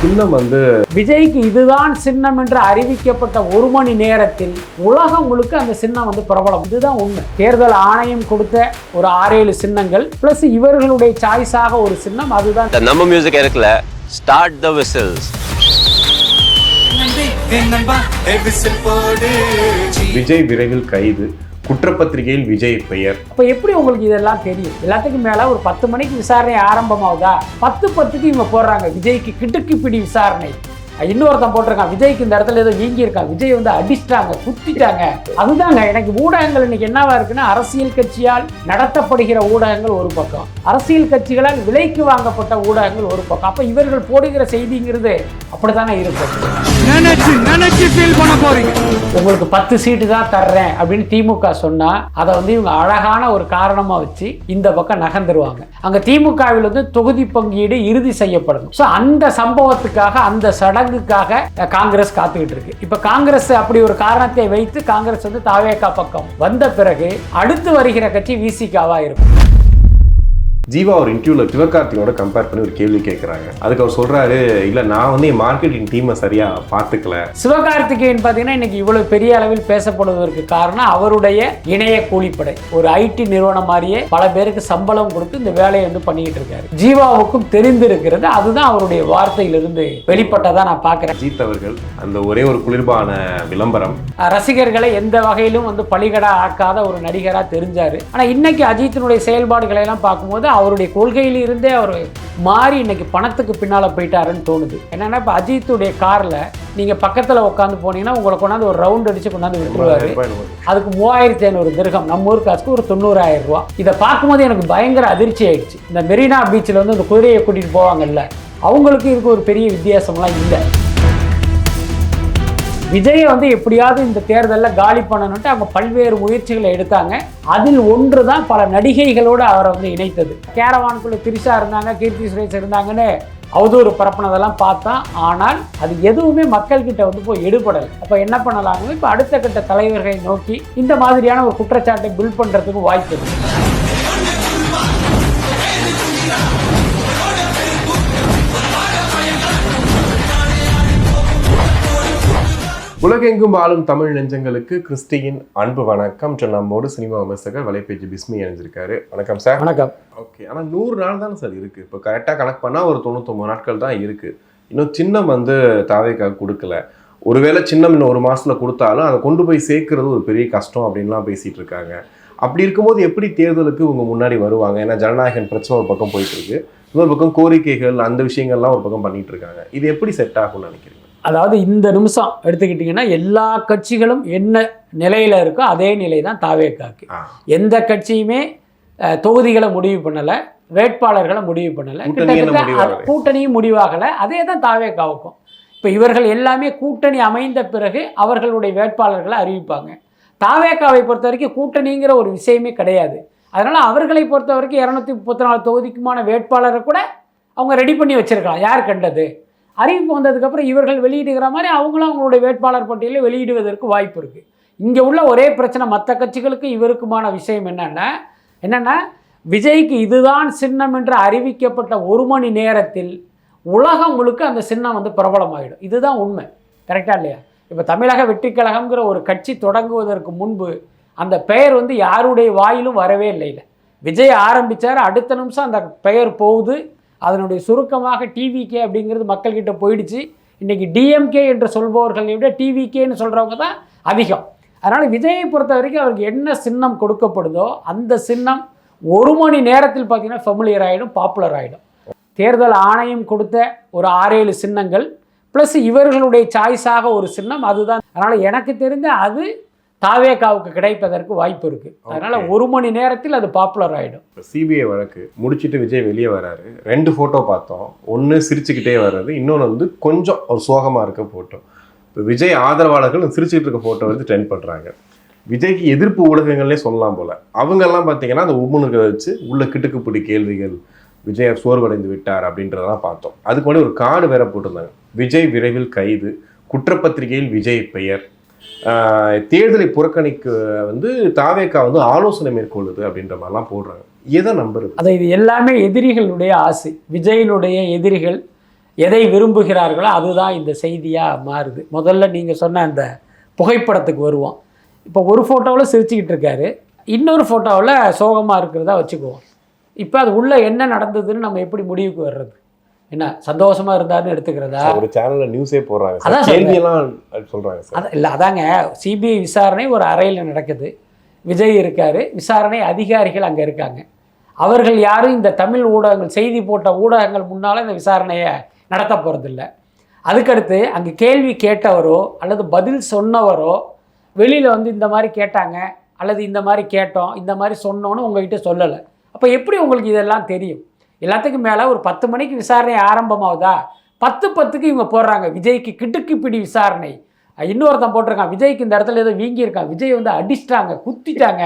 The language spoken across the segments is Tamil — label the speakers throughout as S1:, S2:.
S1: சின்னம் வந்து
S2: விஜய்க்கு இதுதான் சின்னம் என்று அறிவிக்கப்பட்ட ஒரு மணி நேரத்தில் உலகம் முழுக்க அந்த சின்னம் வந்து பிரபலம். இதுதான் உண்மை. தேர்தல் ஆணையம் கொடுத்த ஒரு 6-7 சின்னங்கள் பிளஸ் இவர்களுடைய சாய்ஸாக ஒரு சின்னம். அதுதான்
S3: நம்ம மியூசிக் இருக்குல்ல. Start the whistles.
S1: விஜய் விரைவில் கைது, குற்றப்பத்திரிகையில் விஜய் பெயர்.
S2: அப்போ எப்படி உங்களுக்கு இதெல்லாம் தெரியும்? எல்லாத்துக்கும் மேலே ஒரு 10 மணிக்கு விசாரணை ஆரம்பமாகுதா, 10:10க்கு இவங்க போடுறாங்க விஜய்க்கு கிட்டுக்கு பிடி விசாரணை. இன்னொருத்தன் போட்டிருக்கான் விஜய்க்கு இந்த இடத்துல ஏதோ வீங்கி இருக்கான், விஜய் வந்து அடிச்சிட்டாங்க, குத்திட்டாங்க. அதுதாங்க எனக்கு ஊடகங்கள் இன்னைக்கு என்னவா இருக்குன்னா, அரசியல் கட்சியால் நடத்தப்படுகிற ஊடகங்கள் ஒரு பக்கம், அரசியல் கட்சிகளால் விலைக்கு வாங்கப்பட்ட ஊடகங்கள் ஒரு பக்கம். அப்போ இவர்கள் போடுகிற செய்திங்கிறது அப்படித்தானே இருக்கும். உங்களுக்கு 10 சீட்டு தான் தர்றேன் அப்படின்னு திமுக சொன்னா அதை வந்து இவங்க அழகான ஒரு காரணமா வச்சு இந்த பக்கம் நகர்ந்துருவாங்க. அங்க திமுகவில் வந்து தொகுதி பங்கீடு இறுதி செய்யப்படணும். ஸோ அந்த சம்பவத்துக்காக, அந்த சடங்குக்காக காங்கிரஸ் காத்துக்கிட்டு இருக்கு. இப்ப காங்கிரஸ் அப்படி ஒரு காரணத்தை வைத்து காங்கிரஸ் வந்து தாவேகா பக்கம் வந்த பிறகு அடுத்து வருகிற கட்சி விசிகாவா இருக்கும்.
S1: ஜீவா ஒரு இன்டர்வியூவில் சிவகார்த்திகோட கம்பேர் பண்ணி ஒரு கேள்வி கேட்குறாங்க. அதுக்கு அவர் சொல்கிறாரு, இல்லை நான் வந்து என் மார்க்கெட்டிங் டீமை சரியாக பார்த்துக்கல.
S2: சிவகார்த்திகேயன் பார்த்தீங்கன்னா இன்னைக்கு இவ்வளோ பெரிய அளவில் பேசப்படுவதற்கு காரணம் அவருடைய இணைய கூலிப்படை. ஒரு ஐடி நிறுவனம் மாதிரியே பல பேருக்கு சம்பளம் கொடுத்து இந்த வேலையை வந்து பண்ணிக்கிட்டு இருக்காரு. ஜீவாவுக்கும் தெரிந்திருக்கிறது. அதுதான் அவருடைய வார்த்தையிலிருந்து வெளிப்பட்டதா நான் பார்க்குறேன்.
S1: அஜித் அவர்கள் அந்த ஒரே ஒரு குளிர்பான விளம்பரம்
S2: ரசிகர்களை எந்த வகையிலும் வந்து பலிகடா ஆக்காத ஒரு நடிகராக தெரிஞ்சாரு. ஆனால் இன்னைக்கு அஜித்தினுடைய செயல்பாடுகளை எல்லாம் பார்க்கும்போது அவருடைய கொள்கையில் இருந்தே அவர் மாறி இன்னைக்கு பணத்துக்கு பின்னால போயிட்டாருன்னு தோணுது. என்னன்னா இப்ப அஜித்துடைய கார்ல நீங்க பக்கத்துல உட்காந்து போனீங்கன்னா உங்களை கொண்டாந்து ஒரு ரவுண்ட் அடிச்சு கொண்டாந்து விட்டுருவாரு. அதுக்கு 3500 திர்ஹம், நம்ம ஊர் காசுக்கு ஒரு 90,000 ரூபா. இதை பார்க்கும்போது எனக்கு பயங்கர அதிர்ச்சி ஆயிடுச்சு. இந்த மெரினா பீச்சில் வந்து இந்த குதிரையை கூட்டிட்டு போவாங்கல்ல, அவங்களுக்கு இதுக்கு ஒரு பெரிய வித்தியாசம்லாம் இல்லை. விஜயை வந்து எப்படியாவது இந்த தேர்தலில் காலி பண்ணணுன்ட்டு அவங்க பல்வேறு முயற்சிகளை எடுத்தாங்க. அதில் ஒன்று தான் பல நடிகைகளோடு அவரை வந்து இணைத்தது. கேரவானுக்குள்ள திரிஷா இருந்தாங்க, கீர்த்தி சுரேஷ் இருந்தாங்கன்னு அவதூறு பரப்புனதெல்லாம் பார்த்தோம். ஆனால் அது எதுவுமே மக்கள்கிட்ட வந்து போய் எடுபடலை. அப்போ என்ன பண்ணலாங்க, இப்போ அடுத்த கட்ட தலைவர்களை நோக்கி இந்த மாதிரியான ஒரு குற்றச்சாட்டை பில்ட் பண்ணுறதுக்கு வாய்ப்பு இருக்கு.
S1: உலகெங்கும் ஆளும் தமிழ் நெஞ்சங்களுக்கு கிறிஸ்டியின் அன்பு வணக்கம். நம்மோடு சினிமா விமர்சகர் வலைபேஜ் பிஸ்மி இணைஞ்சிருக்காரு. வணக்கம் சார்.
S2: வணக்கம்.
S1: ஓகே, ஆனால் 100 நாள் தானே சார் இருக்குது. இப்போ கரெக்டாக கணக்கு பண்ணால் ஒரு 99 நாட்கள் தான் இருக்குது. இன்னும் சின்னம் வந்து தாவேக்காக கொடுக்கல. ஒருவேளை சின்னம் இன்னும் 1 மாதத்தில் கொடுத்தாலும் அதை கொண்டு போய் சேர்க்கறது ஒரு பெரிய கஷ்டம் அப்படின்லாம் பேசிகிட்டு இருக்காங்க. அப்படி இருக்கும்போது எப்படி தேர்தலுக்கு இவங்க முன்னாடி வருவாங்க? ஏன்னா ஜனநாயகன் பிரச்சனை ஒரு பக்கம் போயிட்டு இருக்கு, இன்னொரு பக்கம் கோரிக்கைகள் அந்த விஷயங்கள்லாம் ஒரு பக்கம் பண்ணிட்டு இருக்காங்க. இது எப்படி செட் ஆகும்னு நினைக்கிறீங்க?
S2: அதாவது இந்த நிமிஷம் எடுத்துக்கிட்டிங்கன்னா எல்லா கட்சிகளும் என்ன நிலையில் இருக்கோ அதே நிலை தான் தாவேக்காக்கு. எந்த கட்சியுமே தொகுதிகளை முடிவு பண்ணலை, வேட்பாளர்களை முடிவு பண்ணலை, கிட்டத்தட்ட கூட்டணியும் முடிவாகலை. அதே தான் தாவேக்காவுக்கும். இப்போ இவர்கள் எல்லாமே கூட்டணி அமைந்த பிறகு அவர்களுடைய வேட்பாளர்களை அறிவிப்பாங்க. தாவேக்காவை பொறுத்த வரைக்கும் கூட்டணிங்கிற ஒரு விஷயமே கிடையாது. அதனால் அவர்களை பொறுத்த வரைக்கும் 234 தொகுதிக்குமான வேட்பாளரை கூட அவங்க ரெடி பண்ணி வச்சுருக்கலாம். யார் கண்டது? அறிவிப்பு வந்ததுக்கப்புறம் இவர்கள் வெளியிடுகிற மாதிரி அவங்களும் அவங்களுடைய வேட்பாளர் பட்டியலை வெளியிடுவதற்கு வாய்ப்பு இருக்குது. இங்கே உள்ள ஒரே பிரச்சனை மற்ற கட்சிகளுக்கு இவருக்குமான விஷயம் என்னென்னா விஜய்க்கு இதுதான் சின்னம் என்று அறிவிக்கப்பட்ட 1 மணி நேரத்தில் உலகம் முழுக்க அந்த சின்னம் வந்து பிரபலமாகிடும். இதுதான் உண்மை. கரெக்டாக இல்லையா? இப்போ தமிழக வெற்றி கழகம்ங்கிற ஒரு கட்சி தொடங்குவதற்கு முன்பு அந்த பெயர் வந்து யாருடைய வாயிலும் வரவே இல்லை. விஜய் ஆரம்பித்தார், அடுத்த நிமிஷம் அந்த பெயர் போகுது. அதனுடைய சுருக்கமாக டிவிகே அப்படிங்கிறது மக்கள்கிட்ட போயிடுச்சு. இன்றைக்கி டிஎம்கே என்று சொல்பவர்களை விட டிவிகேன்னு சொல்கிறவங்க தான் அதிகம். அதனால் விஜயை பொறுத்த வரைக்கும் அவருக்கு என்ன சின்னம் கொடுக்கப்படுதோ அந்த சின்னம் 1 மணி நேரத்தில் பார்த்திங்கன்னா ஃபெமிலியர் ஆகிடும், பாப்புலர் ஆகிடும். தேர்தல் ஆணையம் கொடுத்த ஒரு 6-7 சின்னங்கள் ப்ளஸ் இவர்களுடைய சாய்ஸாக ஒரு சின்னம் அதுதான். அதனால் எனக்கு தெரிஞ்ச அது தாவேக்காவுக்கு கிடைப்பதற்கு வாய்ப்பு இருக்குது. அதனால் 1 மணி நேரத்தில் அது பாப்புலர் ஆகிடும்.
S1: இப்போ சிபிஐ வழக்கு முடிச்சுட்டு விஜய் வெளியே வராரு. 2 ஃபோட்டோ பார்த்தோம். ஒன்று சிரிச்சுக்கிட்டே வர்றது, இன்னொன்று வந்து கொஞ்சம் ஒரு சோகமாக இருக்க ஃபோட்டோ. இப்போ விஜய் ஆதரவாளர்கள் சிரிச்சுக்கிட்டு இருக்க ஃபோட்டோ வந்து ட்ரெண்ட் பண்ணுறாங்க. விஜய்க்கு எதிர்ப்பு ஊடகங்கள்லேயே சொல்லலாம் போல். அவங்கெல்லாம் பார்த்தீங்கன்னா அந்த உம்முனுக்கு வச்சு உள்ள கிட்டுக்குப்பிடி கேள்விகள், விஜய் சோர்வடைந்து விட்டார் அப்படின்றதெல்லாம் பார்த்தோம். அதுக்கு முன்னாடி ஒரு கார்டு வேற போட்டிருந்தாங்க, விஜய் விரைவில் கைது, குற்றப்பத்திரிகையில் விஜய் பெயர், தேர்தலை புறக்கணிக்க வந்து தாவேக்கா வந்து ஆலோசனை மேற்கொள்ளுது அப்படின்ற மாதிரிலாம் போடுறாங்க. எதை நம்புறது?
S2: அதை இது எல்லாமே எதிரிகளுடைய ஆசை. விஜயினுடைய எதிரிகள் எதை விரும்புகிறார்களோ அதுதான் இந்த செய்தியாக மாறுது. முதல்ல நீங்கள் சொன்ன அந்த புகைப்படத்துக்கு வருவோம். இப்போ ஒரு ஃபோட்டோவில் சிரிச்சுக்கிட்டு இருக்காரு, இன்னொரு ஃபோட்டோவில் சோகமாக இருக்கிறதா வச்சுக்குவோம். இப்போ அது உள்ளே என்ன நடந்ததுன்னு நம்ம எப்படி முடிவுக்கு வர்றது? என்ன சந்தோஷமாக இருந்தாருன்னு எடுத்துக்கிறதா?
S1: ஒரு சேனலில் நியூஸே போடுறாங்க,
S2: அதான்
S1: கேள்வியெல்லாம் சொல்கிறாங்க சார்.
S2: அதான் இல்லை, அதாங்க சிபிஐ விசாரணை ஒரு அறையில் நடக்குது, விஜய் இருக்கார், விசாரணை அதிகாரிகள் அங்கே இருக்காங்க. அவர்கள் யாரும் இந்த தமிழ் ஊடகங்கள், செய்தி போட்ட ஊடகங்கள் முன்னால் இந்த விசாரணையை நடத்த போகிறதில்ல. அதுக்கடுத்து அங்கே கேள்வி கேட்டவரோ அல்லது பதில் சொன்னவரோ வெளியில் வந்து இந்த மாதிரி கேட்டாங்க அல்லது இந்த மாதிரி கேட்டோம், இந்த மாதிரி சொன்னோன்னு உங்ககிட்ட சொல்லலை. அப்போ எப்படி உங்களுக்கு இதெல்லாம் தெரியும்? எல்லாத்துக்கும் மேலே ஒரு 10 மணிக்கு விசாரணை ஆரம்பமாகுதா, 10:10க்கு இவங்க போடுறாங்க விஜய்க்கு கிட்டுக்கு பிடி விசாரணை. இன்னொருத்தன் போட்டிருக்கான், விஜய்க்கு இந்த இடத்துல ஏதோ வீங்கியிருக்கான், விஜய் வந்து அடிச்சிட்டாங்க, குத்திட்டாங்க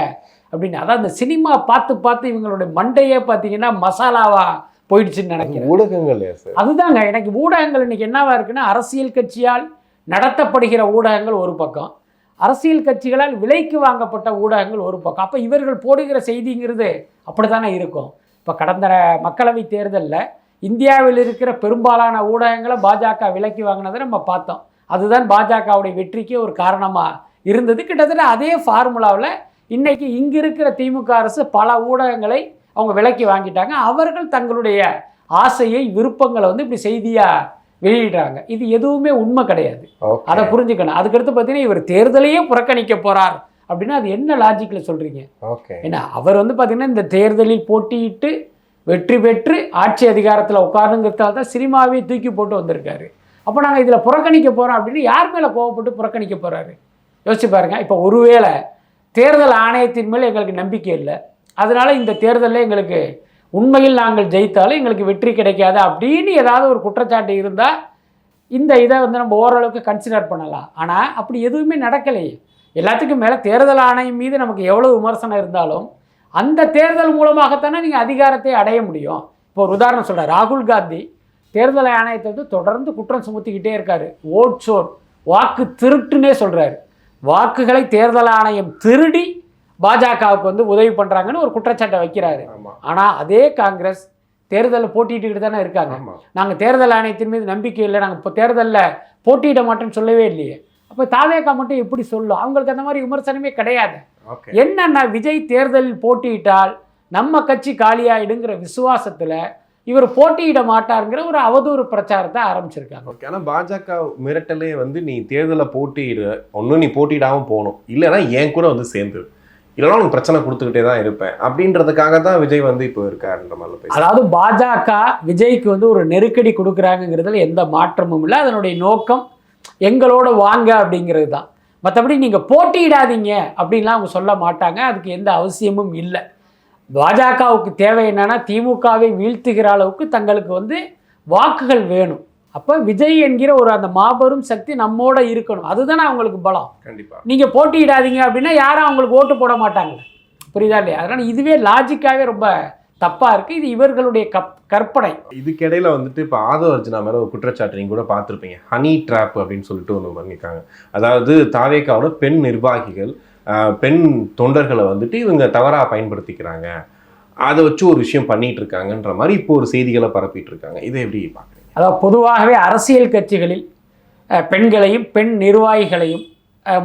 S2: அப்படின்னு. அதான் இந்த சினிமா பார்த்து பார்த்து இவங்களுடைய மண்டையே பார்த்தீங்கன்னா மசாலாவா போயிடுச்சுன்னு நினைக்கிறேன்
S1: ஊடகங்கள்.
S2: அதுதாங்க எனக்கு ஊடகங்கள் இன்னைக்கு என்னவா இருக்குன்னா, அரசியல் கட்சியால் நடத்தப்படுகிற ஊடகங்கள் ஒரு பக்கம், அரசியல் கட்சிகளால் விலைக்கு வாங்கப்பட்ட ஊடகங்கள் ஒரு பக்கம். அப்போ இவர்கள் போடுகிற செய்திங்கிறது அப்படி தானே இருக்கும். இப்போ கடந்த மக்களவை தேர்தலில் இந்தியாவில் இருக்கிற பெரும்பாலான ஊடகங்களை பாஜக விலைக்கு வாங்கினதை நம்ம பார்த்தோம். அதுதான் பாஜகவுடைய வெற்றிக்கு ஒரு காரணமாக இருந்தது. கிட்டத்தட்ட அதே ஃபார்முலாவில் இன்றைக்கி இங்கே இருக்கிற திமுக அரசு பல ஊடகங்களை அவங்க விலைக்கு வாங்கிட்டாங்க. அவர்கள் தங்களுடைய ஆசையை, விருப்பங்களை வந்து இப்படி செய்தியாக வெளியிடுறாங்க. இது எதுவுமே உண்மை கிடையாது, அதை புரிஞ்சுக்கணும். அதுக்கடுத்து பார்த்தீங்கன்னா இவர் தேர்தலையே புறக்கணிக்க போகிறார் அப்படின்னா அது என்ன லாஜிக்கில் சொல்கிறீங்க? ஏன்னா அவர் வந்து பார்த்திங்கன்னா இந்த தேர்தலில் போட்டியிட்டு வெற்றி பெற்று ஆட்சி அதிகாரத்தில் உட்காருங்கிறதால தான் சினிமாவே தூக்கி போட்டு வந்திருக்காரு. அப்போ நாங்கள் இதில் புறக்கணிக்க போகிறோம் அப்படின்னு யார் மேலே கோவப்பட்டு புறக்கணிக்க போகிறாரு? யோசிச்சு பாருங்கள். இப்போ ஒருவேளை தேர்தல் ஆணையத்தின் மேலே எங்களுக்கு நம்பிக்கை இல்லை, அதனால் இந்த தேர்தலில் எங்களுக்கு உண்மையில் நாங்கள் ஜெயித்தாலும் எங்களுக்கு வெற்றி கிடைக்காது அப்படின்னு ஏதாவது ஒரு குற்றச்சாட்டு இருந்தால் இந்த இதை வந்து நம்ம ஓரளவுக்கு கன்சிடர் பண்ணலாம். ஆனால் அப்படி எதுவுமே நடக்கலையே. எல்லாத்துக்கும் மேலே தேர்தல் ஆணையம் மீது நமக்கு எவ்வளோ விமர்சனம் இருந்தாலும் அந்த தேர்தல் மூலமாகத்தானே நீங்கள் அதிகாரத்தை அடைய முடியும். இப்போ ஒரு உதாரணம் சொல்கிறேன், ராகுல் காந்தி தேர்தல் ஆணையத்தை வந்து தொடர்ந்து குற்றம் சுமத்திக்கிட்டே இருக்காரு. ஓட் சோர், வாக்கு திருட்டுன்னே சொல்கிறாரு. வாக்குகளை தேர்தல் ஆணையம் திருடி பாஜகவுக்கு வந்து உதவி பண்ணுறாங்கன்னு ஒரு குற்றச்சாட்டை வைக்கிறாரு. ஆனால் அதே காங்கிரஸ் தேர்தலில் போட்டிட்டு தானே இருக்காங்க. நாங்கள் தேர்தல் ஆணையத்தின் மீது நம்பிக்கை இல்லை, நாங்கள் இப்போ தேர்தலில் போட்டியிட மாட்டோன்னு சொல்லவே இல்லையே. அப்போ தாவேகா மட்டும் எப்படி சொல்லும்? அவங்களுக்கு அந்த மாதிரி விமர்சனமே கிடையாது. என்னன்னா விஜய் தேர்தலில் போட்டியிட்டால் நம்ம கட்சி காலியாயிடுங்கிற விசுவாசத்தில் இவர் போட்டியிட மாட்டாருங்கிற ஒரு அவதூறு பிரச்சாரத்தை ஆரம்பிச்சிருக்காங்க.
S1: ஓகே, ஆனால் பாஜக மிரட்டலே வந்து நீ தேர்தலில் போட்டியிட, ஒன்றும் நீ போட்டியிடாமல் போகணும், இல்லைன்னா என் கூட வந்து சேர்ந்துரு, இல்லைனா உனக்கு பிரச்சனை கொடுத்துக்கிட்டே தான் இருப்பேன் அப்படின்றதுக்காக தான் விஜய் வந்து இப்போ இருக்காருன்ற மாதிரி.
S2: அதாவது பாஜக விஜய்க்கு வந்து ஒரு நெருக்கடி கொடுக்குறாங்கிறதுல எந்த மாற்றமும் இல்லை. அதனுடைய நோக்கம் எங்களோட வாங்க அப்படிங்கிறது தான். மற்றபடி நீங்கள் போட்டியிடாதீங்க அப்படின்லாம் அவங்க சொல்ல மாட்டாங்க, அதுக்கு எந்த அவசியமும் இல்லை. பாஜகவுக்கு தேவை என்னன்னா திமுகவை வீழ்த்துகிற அளவுக்கு தங்களுக்கு வந்து வாக்குகள் வேணும். அப்போ விஜய் என்கிற ஒரு அந்த மாபெரும் சக்தி நம்மோட இருக்கணும், அதுதானே அவங்களுக்கு பலம்.
S1: கண்டிப்பாக
S2: நீங்கள் போட்டியிடாதீங்க அப்படின்னா யாரும் அவங்களுக்கு ஓட்டு போட மாட்டாங்க, புரியுதா இல்லையா? அதனால் இதுவே லாஜிக்காகவே ரொம்ப தப்பாக இருக்குது. இது இவர்களுடைய கற்பனை.
S1: இதுக்கிடையில் வந்துட்டு இப்போ ஆதவ அர்ஜுனா மேலே ஒரு குற்றச்சாட்டு நீங்கள் கூட பார்த்துருப்பீங்க, ஹனி ட்ராப் அப்படின்னு சொல்லிட்டு ஒன்று பண்ணியிருக்காங்க. அதாவது தாவேகாவோட பெண் நிர்வாகிகள், பெண் தொண்டர்களை வந்துட்டு இவங்க தவறாக பயன்படுத்திக்கிறாங்க, அதை வச்சு ஒரு விஷயம் பண்ணிட்டு இருக்காங்கன்ற மாதிரி இப்போ ஒரு செய்திகளை பரப்பிட்டு இருக்காங்க. இதை எப்படி பார்க்குறீங்க?
S2: அதாவது பொதுவாகவே அரசியல் கட்சிகளில் பெண்களையும் பெண் நிர்வாகிகளையும்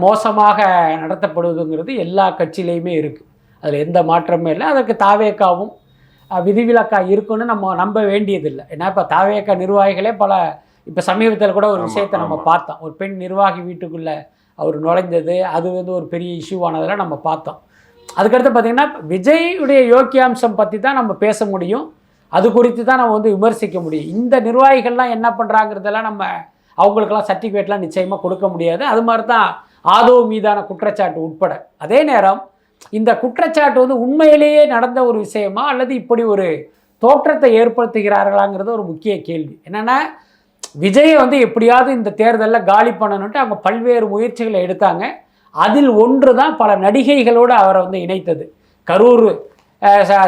S2: மோசமாக நடத்தப்படுவதுங்கிறது எல்லா கட்சியிலையுமே இருக்குது, அதில் எந்த மாற்றமே இல்லை. அதற்கு தாவேகாவும் விதிவிலக்கா இருக்குன்னு நம்ம நம்ப வேண்டியதில்லை. ஏன்னா இப்போ தாவேகா நிர்வாகிகளே பல, இப்போ சமீபத்தில் கூட ஒரு விஷயத்தை நம்ம பார்த்தோம், ஒரு பெண் நிர்வாகி வீட்டுக்குள்ளே அவர் நுழைந்தது, அது வந்து ஒரு பெரிய இஷ்யூவானதெல்லாம் நம்ம பார்த்தோம். அதுக்கடுத்து பார்த்திங்கன்னா விஜயுடைய யோக்கியாம்சம் பற்றி தான் நம்ம பேச முடியும், அது குறித்து தான் நம்ம வந்து விமர்சிக்க முடியும். இந்த நிர்வாகிகள்லாம் என்ன பண்ணுறாங்கிறதெல்லாம் நம்ம அவங்களுக்கெல்லாம் சர்டிஃபிகேட்லாம் நிச்சயமாக கொடுக்க முடியாது. அது மாதிரி தான் ஆதவ் மீதான குற்றச்சாட்டு உட்பட. அதே நேரம் இந்த குற்றச்சாட்டு வந்து உண்மையிலேயே நடந்த ஒரு விஷயமா அல்லது இப்படி ஒரு தோற்றத்தை ஏற்படுத்துகிறார்களாங்கிறது ஒரு முக்கிய கேள்வி. என்னென்னா விஜயை வந்து எப்படியாவது இந்த தேர்தலில் காலி பண்ணணுன்ட்டு அவங்க பல்வேறு முயற்சிகளை எடுத்தாங்க. அதில் ஒன்று தான் பல நடிகைகளோடு அவரை வந்து இணைத்தது. கரூர்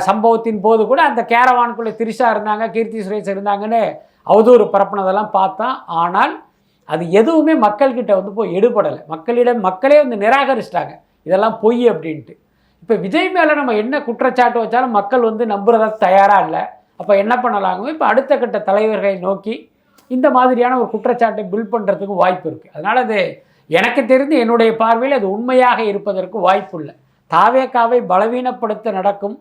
S2: சம்பவத்தின் போது கூட அந்த கேரவானுக்குள்ளே திரிஷா இருந்தாங்க, கீர்த்தி சுரேஷ் இருந்தாங்கன்னு அவதூறு பரப்புனதெல்லாம் பார்த்தோம். ஆனால் அது எதுவுமே மக்கள்கிட்ட வந்து போய் எடுபடலை. மக்களே வந்து நிராகரிச்சிட்டாங்க, இதெல்லாம் பொய் அப்படின்ட்டு. இப்போ விஜய் மேலே நம்ம என்ன குற்றச்சாட்டு வச்சாலும் மக்கள் வந்து நம்புறதா தயாராக இல்லை. அப்போ என்ன பண்ணலாங்க? இப்போ அடுத்த கட்ட தலைவர்களை நோக்கி இந்த மாதிரியான ஒரு குற்றச்சாட்டை பில்ட் பண்ணுறதுக்கு வாய்ப்பு இருக்குது. அதனால் அது எனக்கு தெரிந்து என்னுடைய பார்வையில் அது உண்மையாக இருப்பதற்கு வாய்ப்பு இல்லை. தாவேகாவை பலவீனப்படுத்த நடக்கும்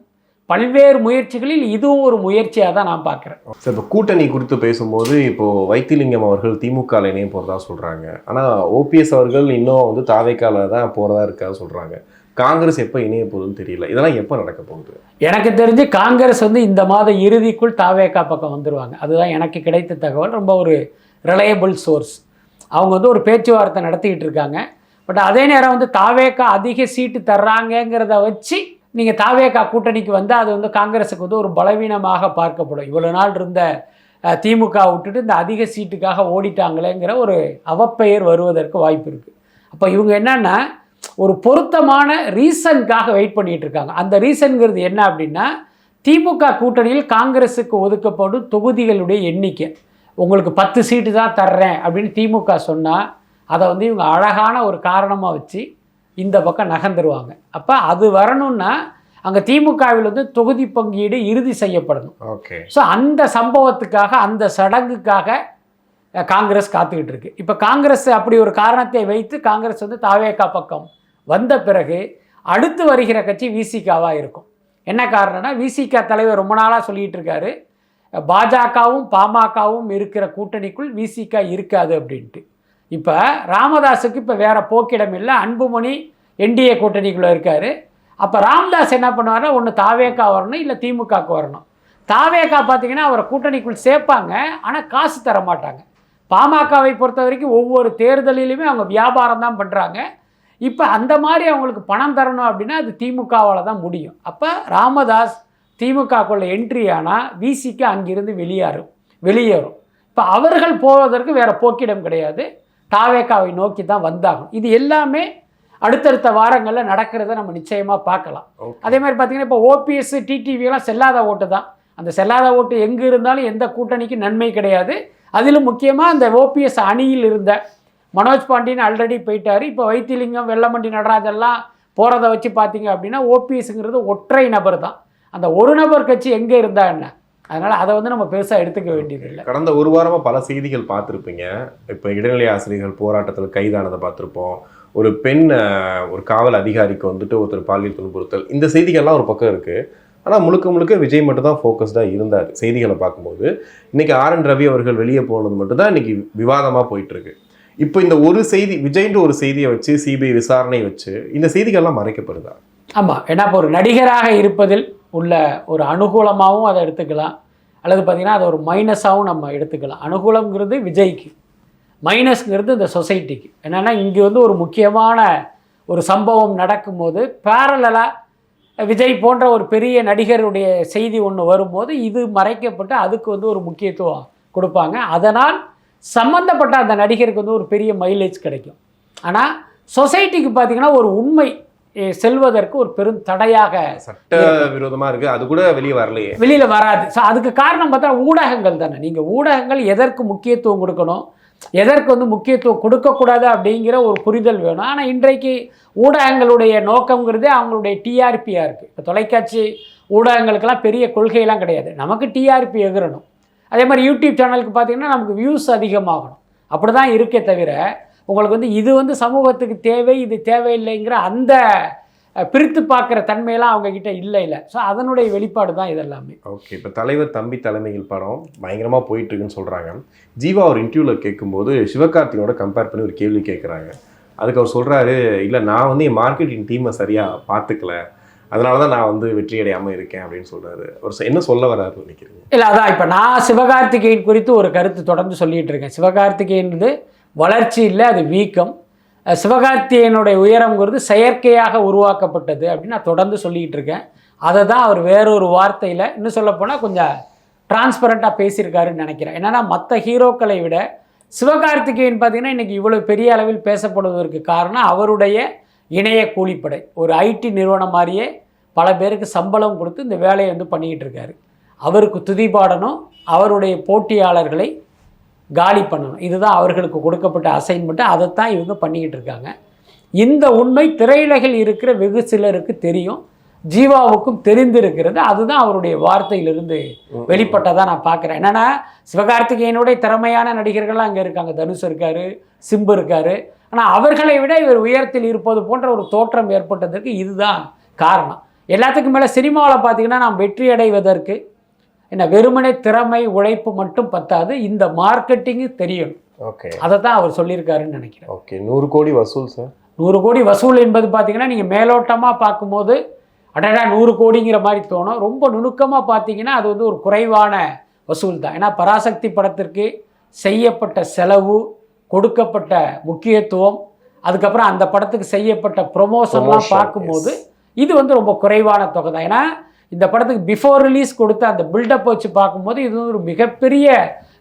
S2: பல்வேறு முயற்சிகளில் இதுவும் ஒரு முயற்சியாக தான் நான் பார்க்குறேன்.
S1: சார், இப்போ கூட்டணி குறித்து பேசும்போது இப்போது வைத்திலிங்கம் அவர்கள் திமுக இணைய போகிறதா சொல்கிறாங்க. ஆனால் ஓபிஎஸ் அவர்கள் இன்னும் வந்து தாவேகால தான் போகிறதா இருக்கா சொல்கிறாங்க. காங்கிரஸ் எப்போ இணைய போகுதுன்னு தெரியல. இதெல்லாம் எப்போ நடக்க போகுது?
S2: எனக்கு தெரிஞ்சு காங்கிரஸ் வந்து இந்த மாத இறுதிக்குள் தாவேகா பக்கம் வந்துடுவாங்க. அதுதான் எனக்கு கிடைத்த தகவல். ரொம்ப ஒரு ரிலையபிள் சோர்ஸ். அவங்க வந்து ஒரு பேச்சுவார்த்தை நடத்திக்கிட்டு இருக்காங்க. பட் அதே நேரம் வந்து தாவேகா அதிக சீட்டு தர்றாங்கங்கிறத வச்சு நீங்கள் தாவேகா கூட்டணிக்கு வந்தால் அது வந்து காங்கிரஸுக்கு வந்து ஒரு பலவீனமாக பார்க்கப்படும். இவ்வளோ நாள் இருந்த திமுக விட்டுட்டு இந்த அதிக சீட்டுக்காக ஓடிட்டாங்களேங்கிற ஒரு அவப்பெயர் வருவதற்கு வாய்ப்பு இருக்குது. அப்போ இவங்க என்னென்னா ஒரு பொருத்தமான ரீசனுக்காக வெயிட் பண்ணிகிட்டு இருக்காங்க. அந்த ரீசன்கிறது என்ன அப்படின்னா, திமுக கூட்டணியில் காங்கிரஸுக்கு ஒதுக்கப்படும் தொகுதிகளுடைய எண்ணிக்கை. உங்களுக்கு 10 சீட்டு தான் தர்றேன் அப்படின்னு திமுக சொன்னால் அதை வந்து இவங்க அழகான ஒரு காரணமாக வச்சு இந்த பக்கம் நகர்ந்துருவாங்க. அப்போ அது வரணும்னா அங்கே திமுகவில் வந்து தொகுதி பங்கீடு இறுதி செய்யப்படணும்.
S1: ஓகே.
S2: ஸோ அந்த சம்பவத்துக்காக, அந்த சடங்குக்காக காங்கிரஸ் காத்துக்கிட்டு இருக்கு. இப்போ காங்கிரஸ் அப்படி ஒரு காரணத்தை வைத்து காங்கிரஸ் வந்து தாவேகா பக்கம் வந்த பிறகு அடுத்து வருகிற கட்சி விசிகாவாக இருக்கும். என்ன காரணம்னா, விசிக தலைவர் ரொம்ப நாளாக சொல்லிகிட்டு இருக்காரு, பாஜகவும் பாமகவும் இருக்கிற கூட்டணிக்குள் விசிக இருக்காது அப்படின்ட்டு. இப்போ ராமதாஸுக்கு இப்போ வேறு போக்கிடம் இல்லை. அன்புமணி என்டிஏ கூட்டணிக்குள்ளே இருக்கார். அப்போ ராமதாஸ் என்ன பண்ணுவார்னா, ஒன்று தாவேகா வரணும், இல்லை திமுகவுக்கு வரணும். தாவேகா பார்த்தீங்கன்னா அவரை கூட்டணிக்குள் சேர்ப்பாங்க, ஆனால் காசு தர மாட்டாங்க. பாமகவை பொறுத்த வரைக்கும் ஒவ்வொரு தேர்தலிலுமே அவங்க வியாபாரம் தான் பண்ணுறாங்க. இப்போ அந்த மாதிரி அவங்களுக்கு பணம் தரணும் அப்படின்னா அது திமுகவால் தான் முடியும். அப்போ ராமதாஸ் திமுகக்குள்ள என்ட்ரி ஆனால் விசிக்கு அங்கிருந்து வெளியேறும். இப்போ அவர்கள் போவதற்கு வேறு போக்கிடம் கிடையாது. தாவேகாவை நோக்கி தான் வந்தாகும். இது எல்லாமே அடுத்தடுத்த வாரங்களில் நடக்கிறத நம்ம நிச்சயமாக பார்க்கலாம். அதே மாதிரி பார்த்திங்கன்னா இப்போ ஓபிஎஸ் டிடிவியெல்லாம் செல்லாத ஓட்டு தான். அந்த செல்லாத ஓட்டு எங்கே இருந்தாலும் எந்த கூட்டணிக்கு நன்மை கிடையாது. அதிலும் முக்கியமாக அந்த ஓபிஎஸ் அணியில் இருந்த மனோஜ் பாண்டியன் ஆல்ரெடி போயிட்டார். இப்போ வைத்திலிங்கம், வெல்லமண்டி நடராஜெல்லாம் போகிறத வச்சு பார்த்தீங்க அப்படின்னா ஓபிஎஸ்ங்கிறது ஒற்றை நபர் தான். அந்த ஒரு நபர் கட்சி எங்கே இருந்தா என்ன? அதனால் அதை வந்து நம்ம பெருசாக எடுத்துக்க வேண்டியதில்லை.
S1: கடந்த ஒரு வாரமாக பல செய்திகள் பார்த்துருப்பீங்க. இப்போ இடைநிலை ஆசிரியர்கள் போராட்டத்தில் கைதானதை பார்த்துருப்போம். ஒரு பெண் ஒரு காவல் அதிகாரிக்கு வந்துட்டு ஒருத்தர் பாலியல் துன்புறுத்தல், இந்த செய்திகள்லாம் ஒரு பக்கம் இருக்குது. ஆனால் முழுக்க விஜய் மட்டும் தான் ஃபோக்கஸ்டாக இருந்தார் செய்திகளை பார்க்கும்போது. இன்றைக்கி RN ரவி அவர்கள் வெளியே போனது மட்டும்தான் இன்றைக்கி விவாதமாக போயிட்டுருக்கு. இப்போ இந்த ஒரு செய்தி, விஜய்ன்ற ஒரு செய்தியை வச்சு சிபிஐ விசாரணை வச்சு இந்த செய்திகள்லாம் மறைக்கப்படுதா?
S2: ஆமாம். ஏன்னா இப்போ ஒரு நடிகராக இருப்பதில் உள்ள ஒரு அனுகூலமாகவும் அதை எடுத்துக்கலாம், அல்லது பார்த்திங்கன்னா அதை ஒரு மைனஸாகவும் நம்ம எடுத்துக்கலாம். அனுகூலங்கிறது விஜய்க்கு, மைனஸ்ங்கிறது இந்த சொசைட்டிக்கு. என்னென்னா இங்கே வந்து ஒரு முக்கியமான ஒரு சம்பவம் நடக்கும்போது பேரலாக விஜய் போன்ற ஒரு பெரிய நடிகருடைய செய்தி ஒன்று வரும்போது இது மறைக்கப்பட்டு அதுக்கு வந்து ஒரு முக்கியத்துவம் கொடுப்பாங்க. அதனால் சம்மந்தப்பட்ட அந்த நடிகருக்கு வந்து ஒரு பெரிய மைலேஜ் கிடைக்கும். ஆனால் சொசைட்டிக்கு பார்த்திங்கன்னா ஒரு உண்மை செல்வதற்கு ஒரு பெரும் தடையாக
S1: சட்ட விரோதமாக இருக்குது. அது கூட வெளியில்
S2: வராது. ஸோ அதுக்கு காரணம் பார்த்தா ஊடகங்கள் தானே. நீங்கள் ஊடகங்கள் எதற்கு முக்கியத்துவம் கொடுக்கணும், எதற்கு வந்து முக்கியத்துவம் கொடுக்கக்கூடாது அப்படிங்கிற ஒரு புரிதல் வேணும். ஆனால் இன்றைக்கு ஊடகங்களுடைய நோக்கங்கிறதே அவங்களுடைய டிஆர்பியாக இருக்குது. இப்போ தொலைக்காட்சி ஊடகங்களுக்கெல்லாம் பெரிய கொள்கையெல்லாம் கிடையாது. நமக்கு டிஆர்பி எகிறணும். அதே மாதிரி யூடியூப் சேனலுக்கு பார்த்திங்கன்னா நமக்கு வியூஸ் அதிகமாகணும். அப்படி தான் இருக்கே தவிர உங்களுக்கு வந்து இது வந்து சமூகத்துக்கு தேவை, இது தேவையில்லைங்கிற அந்த பிரித்து பார்க்குற தன்மையெல்லாம் அவங்கக்கிட்ட இல்லை. ஸோ அதனுடைய வெளிப்பாடு தான் இதெல்லாமே.
S1: ஓகே. இப்போ தலைவர் தம்பி தலைமையில் படம் பயங்கரமாக போயிட்டுருக்குன்னு சொல்கிறாங்க. ஜீவா ஒரு இன்டர்வியூவில் கேட்கும்போது சிவகார்த்திகோட கம்பேர் பண்ணி ஒரு கேள்வி கேட்குறாங்க. அதுக்கு அவர் சொல்கிறாரு, இல்லை நான் வந்து என் மார்க்கெட்டிங் டீமை சரியாக பார்த்துக்கல, அதனால தான் நான் வந்து வெற்றி அடையாமல் இருக்கேன் அப்படின்னு சொல்கிறாரு. அவர் என்ன சொல்ல வர்றாருன்னு நினைக்கிறீங்க?
S2: இல்லை, அதான் இப்போ நான் சிவகார்த்திகேயன் குறித்து ஒரு கருத்து தொடர்ந்து சொல்லிகிட்டு இருக்கேன். சிவகார்த்திகேயன் வளர்ச்சி இல்லை, அது வீக்கம். சிவகார்த்திகேயனுடைய உயரங்கிறது செயற்கையாக உருவாக்கப்பட்டது அப்படின்னு நான் தொடர்ந்து சொல்லிக்கிட்டு இருக்கேன். அதை தான் அவர் வேறொரு வார்த்தையில் இன்னும் சொல்லப்போனால் கொஞ்சம் டிரான்ஸ்பரண்ட்டாக பேசியிருக்காருன்னு நினைக்கிறேன். என்னென்னா மற்ற ஹீரோக்களை விட சிவகார்த்திகேயன் பார்த்திங்கன்னா இன்றைக்கி இவ்வளோ பெரிய அளவில் பேசப்படுவதற்கு காரணம் அவருடைய இணைய கூலிப்படை. ஒரு ஐடி நிறுவனம் மாதிரியே பல பேருக்கு சம்பளம் கொடுத்து இந்த வேலையை வந்து பண்ணிக்கிட்டு இருக்காரு. அவருக்கு துதிபாடணும், அவருடைய போட்டியாளர்களை காலி பண்ணணும். இதுதான் அவர்களுக்கு கொடுக்கப்பட்ட அசைன்மெண்ட்டு. அதைத்தான் இவங்க பண்ணிக்கிட்டு இருக்காங்க. இந்த உண்மை திரையுலகில் இருக்கிற வெகு சிலருக்கு தெரியும். ஜீவாவுக்கும் தெரிந்திருக்கிறது. அதுதான் அவருடைய வார்த்தையிலிருந்து வெளிப்பட்டதாக நான் பார்க்குறேன். என்னென்னா சிவகார்த்திகேயனுடைய திறமையான நடிகர்கள்லாம் அங்கே இருக்காங்க. தனுஷ் இருக்கார், சிம்பு இருக்கார். ஆனால் அவர்களை விட இவர் உயரத்தில் இருப்பது போன்ற ஒரு தோற்றம் ஏற்பட்டதற்கு இதுதான் காரணம். எல்லாத்துக்கும் மேலே சினிமாவில் பார்த்தீங்கன்னா நாம் வெற்றி அடைவதற்கு என்ன வெறுமனே திறமை உழைப்பு மட்டும் பத்தாது, இந்த மார்க்கெட்டிங்கு தெரியணும்.
S1: ஓகே,
S2: அதை தான் அவர் சொல்லியிருக்காருன்னு நினைக்கிறேன்.
S1: ஓகே, 100 கோடி வசூல் சார்.
S2: 100 கோடி வசூல் என்பது பார்த்தீங்கன்னா நீங்கள் மேலோட்டமாக பார்க்கும்போது அடடா 100 கோடிங்கிற மாதிரி தோணும். ரொம்ப நுணுக்கமாக பார்த்தீங்கன்னா அது வந்து ஒரு குறைவான வசூல் தான். ஏன்னா பராசக்தி படத்திற்கு செய்யப்பட்ட செலவு, கொடுக்கப்பட்ட முக்கியத்துவம், அதுக்கப்புறம் அந்த படத்துக்கு செய்யப்பட்ட ப்ரொமோஷன்லாம் பார்க்கும்போது இது வந்து ரொம்ப குறைவான தொகை தான். ஏன்னா இந்த படத்துக்கு பிஃபோர் ரிலீஸ் கொடுத்த அந்த பில்டப் வச்சு பார்க்கும்போது இது ஒரு மிகப்பெரிய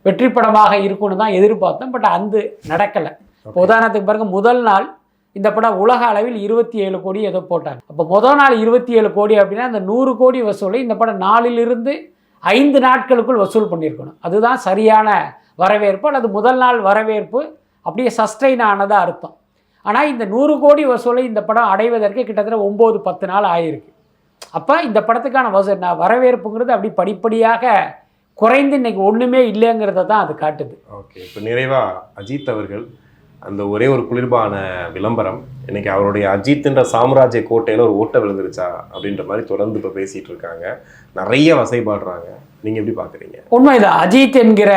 S2: வெற்றி படமாக இருக்கும்னு தான் எதிர்பார்த்தோம். பட் அது நடக்கலை. இப்போ உதாரணத்துக்கு பாருங்கள், முதல் நாள் இந்த படம் உலக அளவில் 27 கோடி ஏதோ போட்டாங்க. அப்போ முதல் நாள் 27 கோடி அப்படின்னா அந்த 100 கோடி வசூலை இந்த படம் 4லிருந்து 5 நாட்களுக்குள் வசூல் பண்ணியிருக்கணும். அதுதான் சரியான வரவேற்பு, அல்லது முதல் நாள் வரவேற்பு அப்படியே சஸ்டெயின் ஆனதாக அர்த்தம். ஆனால் இந்த 100 கோடி வசூலை இந்த படம் அடைவதற்கு கிட்டத்தட்ட 9-10 நாள் ஆகிருக்கு. அப்போ இந்த படத்துக்கான வரவேற்புங்கிறது அப்படி படிப்படியாக குறைந்து இன்னைக்கு ஒன்றுமே இல்லைங்கிறத தான் அது காட்டுது.
S1: ஓகே, இப்போ நிறைவாக அஜித் அவர்கள் அந்த ஒரே ஒரு குளிர்பான விளம்பரம் இன்னைக்கு அவருடைய அஜித்ன்ற சாம்ராஜ்ய கோட்டையில் ஒரு ஓட்டை விழுந்துருச்சா அப்படின்ற மாதிரி தொடர்ந்து இப்போ பேசிகிட்டு இருக்காங்க, நிறைய வசைபாடுறாங்க. நீங்கள் எப்படி பார்க்குறீங்க?
S2: உண்மைதான். அஜித் என்கிற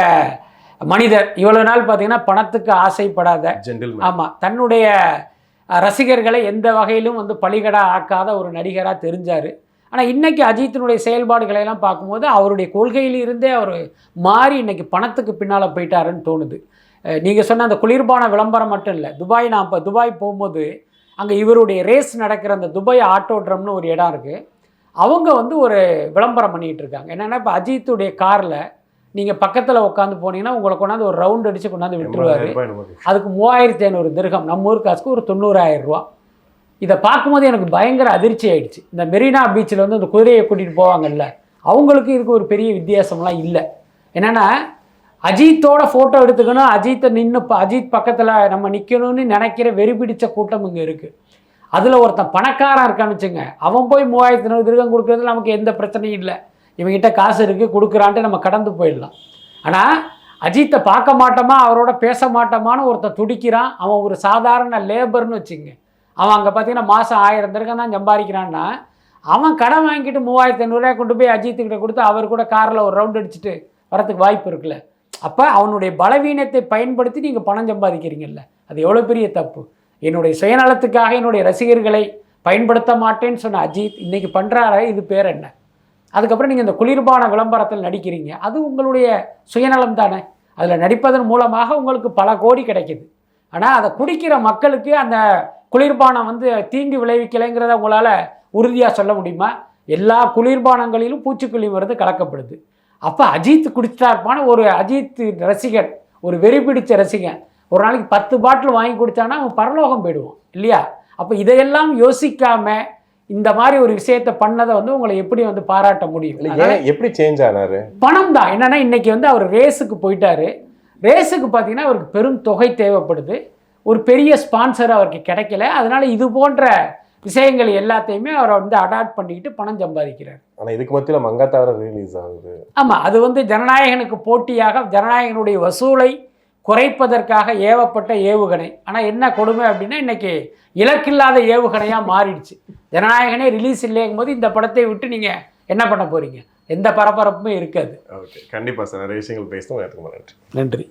S2: மனிதர் இவ்வளவு நாள் பார்த்தீங்கன்னா பணத்துக்கு ஆசைப்படாத
S1: ஜென்டில்மேன்,
S2: ஆமாம், தன்னுடைய ரசிகர்களை எந்த வகையிலும் வந்து பலிகடா ஆக்காத ஒரு நடிகராக தெரிஞ்சார். ஆனால் இன்றைக்கி அஜித்தினுடைய செயல்பாடுகளை எல்லாம் பார்க்கும்போது அவருடைய கொள்கையிலிருந்தே அவர் மாறி இன்னைக்கு பணத்துக்கு பின்னால் போயிட்டாருன்னு தோணுது. நீங்கள் சொன்ன அந்த குளிர்பான விளம்பரம் மட்டும் இல்லை, நான் இப்போ துபாய் போகும்போது அங்கே இவருடைய ரேஸ் நடக்கிற அந்த துபாய் ஆட்டோட்ரம்னு ஒரு இடம் இருக்குது. அவங்க வந்து ஒரு விளம்பரம் பண்ணிகிட்டு இருக்காங்க. என்னென்னா இப்போ அஜித்துடைய காரில் நீங்கள் பக்கத்தில் உட்காந்து போனீங்கன்னா உங்களை கொண்டாந்து ஒரு ரவுண்ட் அடித்து கொண்டாந்து விட்டுருவார். அதுக்கு 3500 திர்ஹம், நம்ம ஊர் காசுக்கு ஒரு 90,000 ரூபா. இதை பார்க்கும்போது எனக்கு பயங்கர அதிர்ச்சி ஆகிடுச்சு. இந்த மெரினா பீச்சில் வந்து இந்த குதிரையை கூட்டிகிட்டு போவாங்கல்ல, அவங்களுக்கு இதுக்கு ஒரு பெரிய வித்தியாசம்லாம் இல்லை. என்னென்னா அஜித்தோட ஃபோட்டோ எடுத்துக்கணும், அஜித்தை அஜித் பக்கத்தில் நம்ம நிற்கணும்னு நினைக்கிற வெறி பிடிச்ச கூட்டம் இங்கே இருக்குது. அதில் ஒருத்தன் பணக்காரன் இருக்கான்னு வச்சுங்க, அவன் போய் 3500 திர்ஹம் கொடுக்குறது நமக்கு எந்த பிரச்சனையும் இல்லை. இவங்ககிட்ட காசு இருக்குது கொடுக்குறான்ட்டு நம்ம கடந்து போயிடலாம். ஆனால் அஜித்தை பார்க்க மாட்டோமா, அவரோட பேச மாட்டோமான்னு ஒருத்தன் துடிக்கிறான். அவன் ஒரு சாதாரண லேபர்னு வச்சுங்க, அவன் அங்கே பார்த்தீங்கன்னா மாதம் 1000 திர்ஹம் தான் சம்பாதிக்கிறான்னா, அவன் கடன் வாங்கிட்டு 3500 கொண்டு போய் அஜித்துக்கிட்ட கொடுத்து அவர் கூட காரில் ஒரு ரவுண்ட் அடிச்சுட்டு வரத்துக்கு வாய்ப்பு இருக்குல்ல. அப்போ அவனுடைய பலவீனத்தை பயன்படுத்தி நீங்கள் பணம் சம்பாதிக்கிறீங்கல்ல, அது எவ்வளோ பெரிய தப்பு. என்னுடைய சுயநலத்துக்காக என்னுடைய ரசிகர்களை பயன்படுத்த மாட்டேன்னு சொன்ன அஜித் இன்றைக்கி பண்ணுறாரு, இது பேர் என்ன? அதுக்கப்புறம் நீங்கள் இந்த குளிர்பான விளம்பரத்தில் நடிக்கிறீங்க, அது உங்களுடைய சுயநலம் தானே. அதில் நடிப்பதன் மூலமாக உங்களுக்கு பல கோடி கிடைக்கிது. ஆனால் அதை குடிக்கிற மக்களுக்கு அந்த குளிர்பானம் வந்து தீங்கு விளைவிக்கலைங்கிறத உங்களால் உறுதியாக சொல்ல முடியுமா? எல்லா குளிர்பானங்களிலும் பூச்சிக்கொல்லி மருந்து கலக்கப்படுது. அப்போ அஜித் குடிச்சிட்டாருப்பான ஒரு அஜித் ரசிகன், ஒரு வெறி பிடிச்ச ரசிகன் ஒரு நாளைக்கு 10 பாட்டில் வாங்கி குடித்தானா அவன் பரலோகம் போயிடுவான் இல்லையா? அப்போ இதையெல்லாம் யோசிக்காமல் இந்த மாதிரி ஒரு விஷயத்தை பண்ணதை வந்து உங்களை எப்படி வந்து பாராட்ட முடியும்?
S1: எப்படி சேஞ்ச் ஆனாரு? பணம்
S2: தான். என்னன்னா இன்னைக்கு வந்து அவர் ரேஸுக்கு போயிட்டாரு. ரேஸுக்கு பார்த்தீங்கன்னா அவருக்கு பெரும் தொகை தேவைப்படுது, ஒரு பெரிய ஸ்பான்சர் அவருக்கு கிடைக்கல. அதனால இது போன்ற விஷயங்கள் எல்லாத்தையுமே அவரை வந்து அடாப்ட் பண்ணிக்கிட்டு பணம் சம்பாதிக்கிறார்.
S1: ஆனால் இதுக்கு மத்தியில் மங்காத்தா ரிலீஸ் ஆகுது.
S2: ஆமாம், அது வந்து ஜனநாயகனுக்கு போட்டியாக ஜனநாயகனுடைய வசூலை குறைப்பதற்காக ஏவப்பட்ட ஏவுகணை. ஆனால் என்ன கொடுமை அப்படின்னா இன்னைக்கு இலக்கில்லாத ஏவுகணையாக மாறிடுச்சு. ஜனநாயகனே ரிலீஸ் இல்லைங்கும் போது இந்த படத்தை விட்டு நீங்கள் என்ன பண்ண போகிறீங்க? எந்த பரபரப்புமே இருக்காது.
S1: ஓகே, கண்டிப்பாக சார், நிறைய விஷயங்கள் பேசணும். நன்றி.